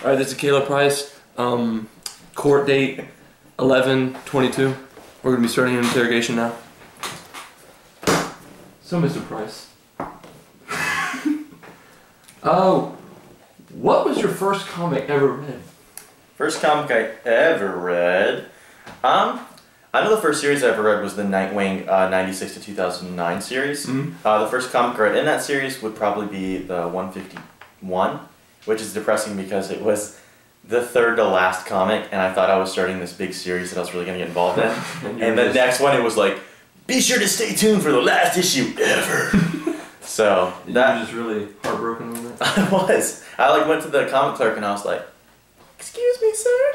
All right, this is Caleb Price. Court date 11/22. We're gonna be starting an interrogation now. So, Mr. Price. Oh, what was your first comic ever read? First comic I ever read. I know the first series I ever read was the Nightwing 96 to 2009 series. The first comic I read in that series would probably be the 151, which is depressing because it was the third to last comic, and I thought I was starting this big series that I was really going to get involved in. And the next one, it was like, be sure to stay tuned for the last issue ever. So you were just really heartbroken over it? I was. I went to the comic clerk and I was like, excuse me, sir.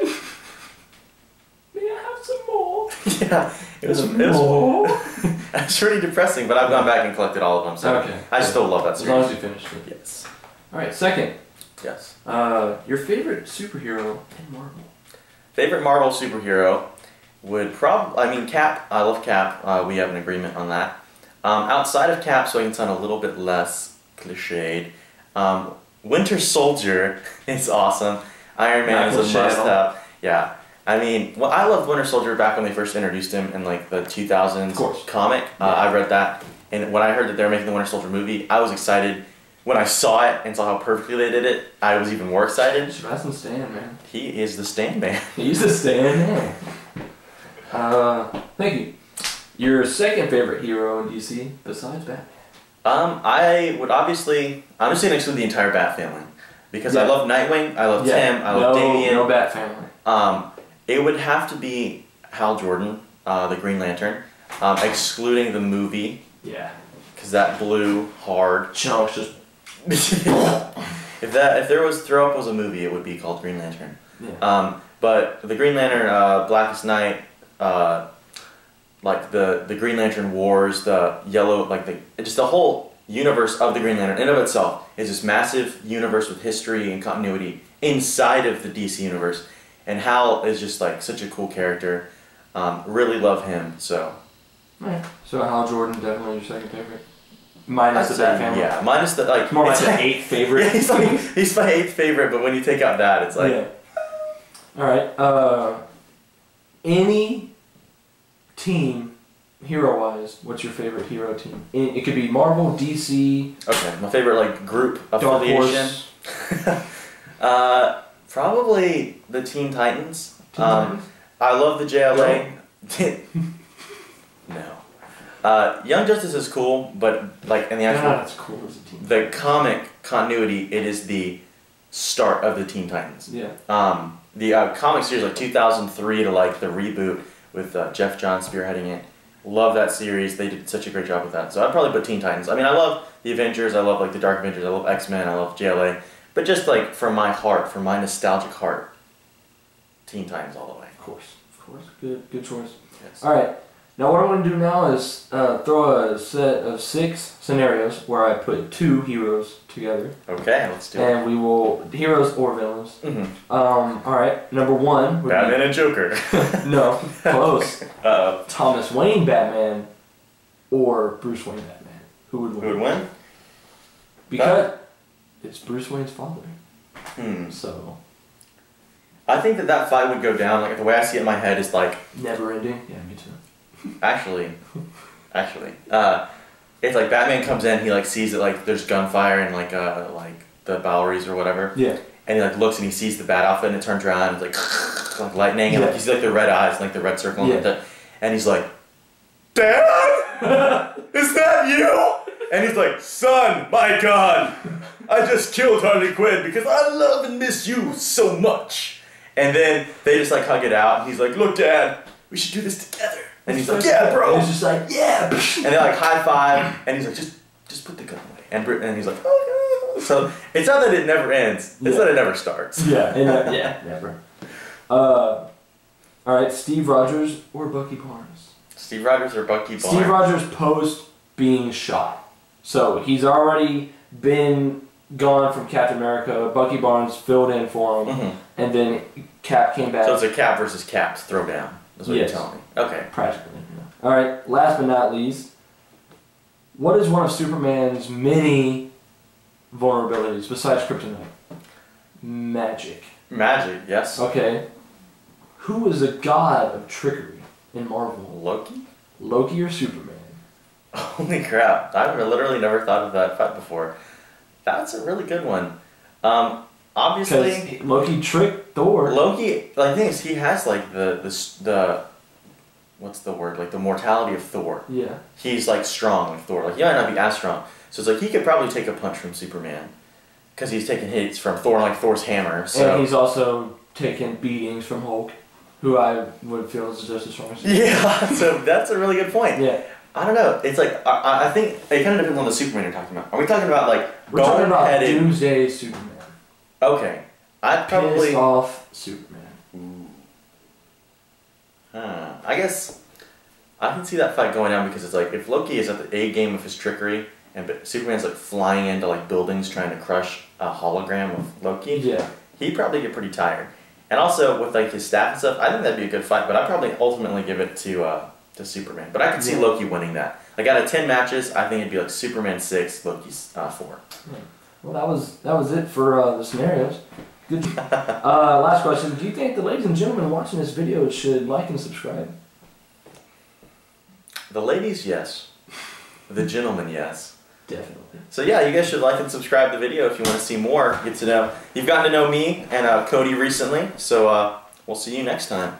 May I have some more? Yeah, it was pretty depressing, but I've gone back and collected all of them, so okay. I still love that series. As long as you finished it. Yes. Alright, second. Yes. Your favorite superhero in Marvel? Favorite Marvel superhero would Cap. I love Cap. We have an agreement on that. Outside of Cap, so I can sound a little bit less cliched, Winter Soldier is awesome. Iron Man is a must-have. Yeah. I mean, well, I loved Winter Soldier back when they first introduced him in like the 2000s comic. I read that, and when I heard that they were making the Winter Soldier movie, I was excited. When I saw it and saw how perfectly they did it, I was even more excited. Sebastian Stan, man. He is the Stan man. He's the Stan man. Thank you. Your second favorite hero in DC besides Batman? I would obviously, I'm just going to exclude the entire Bat family. Because I love Nightwing, I love Tim, I love Damian. No Bat family. It would have to be Hal Jordan, the Green Lantern, excluding the movie. Yeah. Because that blew hard. Chunks just... if there was Throw Up was a movie, it would be called Green Lantern. Yeah. But the Green Lantern, Blackest Night, like the Green Lantern Wars, the yellow, just the whole universe of the Green Lantern in and of itself is this massive universe with history and continuity inside of the DC universe. And Hal is just like such a cool character. Really love him, so. Right. So Hal Jordan definitely your second favorite? Minus the Bat family? Yeah, minus the, like. It's more like the eighth favorite. Yeah, he's my eighth favorite, but when you take out that, it's like. Yeah. Alright, any team, hero-wise, what's your favorite hero team? It could be Marvel, DC. Okay, my favorite group affiliation. Probably the Teen Titans. Titans? I love the JLA. No. Young Justice is cool, but in the actual not as cool as a team. The comic continuity, it is the start of the Teen Titans. Yeah. The comic series 2003 to the reboot with Jeff Johns spearheading it. Love that series. They did such a great job with that. So I'd probably put Teen Titans. I mean, I love the Avengers. I love the Dark Avengers. I love X-Men. I love JLA. But just from my heart, from my nostalgic heart, Teen Titans all the way. Of course. Good choice. Yes. All right. Now what I'm going to do now is throw a set of 6 scenarios where I put 2 heroes together. Okay, let's do it. And we will, heroes or villains. Alright, number 1 would Batman and Joker. No, close. Uh-oh. Thomas Wayne Batman or Bruce Wayne Batman. Who would win? Who would win? Because it's Bruce Wayne's father. So... I think that fight would go down, the way I see it in my head is never ending? Yeah, me too. Actually, it's Batman comes in, he sees that there's gunfire and the Boweries or whatever. Yeah. And he looks and he sees the bat outfit and it turns around and it's like lightning and you see the red eyes and the red circle and he's like, Dad? Is that you? And he's like, son, my God, I just killed Harley Quinn because I love and miss you so much. And then they just hug it out and he's like, look, Dad, we should do this together. And he's like, yeah, bro. And he's just like, yeah. And they high five, and he's like, just put the gun away. And he's like, oh no. So it's not that it never ends; it's that it never starts. Yeah, never. All right, Steve Rogers or Bucky Barnes? Steve Rogers or Bucky Barnes? Steve Rogers post being shot, so he's already been gone from Captain America. Bucky Barnes filled in for him, and then Cap came back. So it's a Cap versus Cap throwdown. That's what you're telling me. Okay. Practically. Yeah. Alright, last but not least, what is one of Superman's many vulnerabilities besides kryptonite? magic. Magic, yes. Okay. Who is the god of trickery in Marvel? Loki? Loki or Superman? Holy crap. I've literally never thought of that fight before. That's a really good one. Obviously... Because Loki tricked Thor. Loki, like, the thing is, he has, like, the what's the word? Like, the mortality of Thor. Yeah. He's, like, strong like Thor. Like, he might not be as strong. So it's like, he could probably take a punch from Superman. Because he's taking hits from Thor, like Thor's hammer. So. And he's also taking beatings from Hulk, who I would feel is just as strong as Superman. Yeah, so that's a really good point. Yeah. I don't know. It's like, I think it kind of depends on the Superman you're talking about. Are we talking about, like, We're talking about boneheaded... Doomsday Superman. Okay. I'd probably... Pissed off Superman. Ooh. I guess I can see that fight going down because it's like, if Loki is at the A game of his trickery, and Superman's like flying into like buildings trying to crush a hologram of Loki, yeah, he'd probably get pretty tired. And also with like his staff and stuff, I think that'd be a good fight. But I'd probably ultimately give it to Superman. But I could see Loki winning that. Like out of 10 matches, I think it'd be like Superman 6, Loki 4. Yeah. Well, that was it for the scenarios. Good. Last question: do you think the ladies and gentlemen watching this video should like and subscribe? The ladies, yes. The gentlemen, yes. Definitely. So yeah, you guys should like and subscribe the video if you want to see more. Get to know. You've gotten to know me and Cody recently, so we'll see you next time.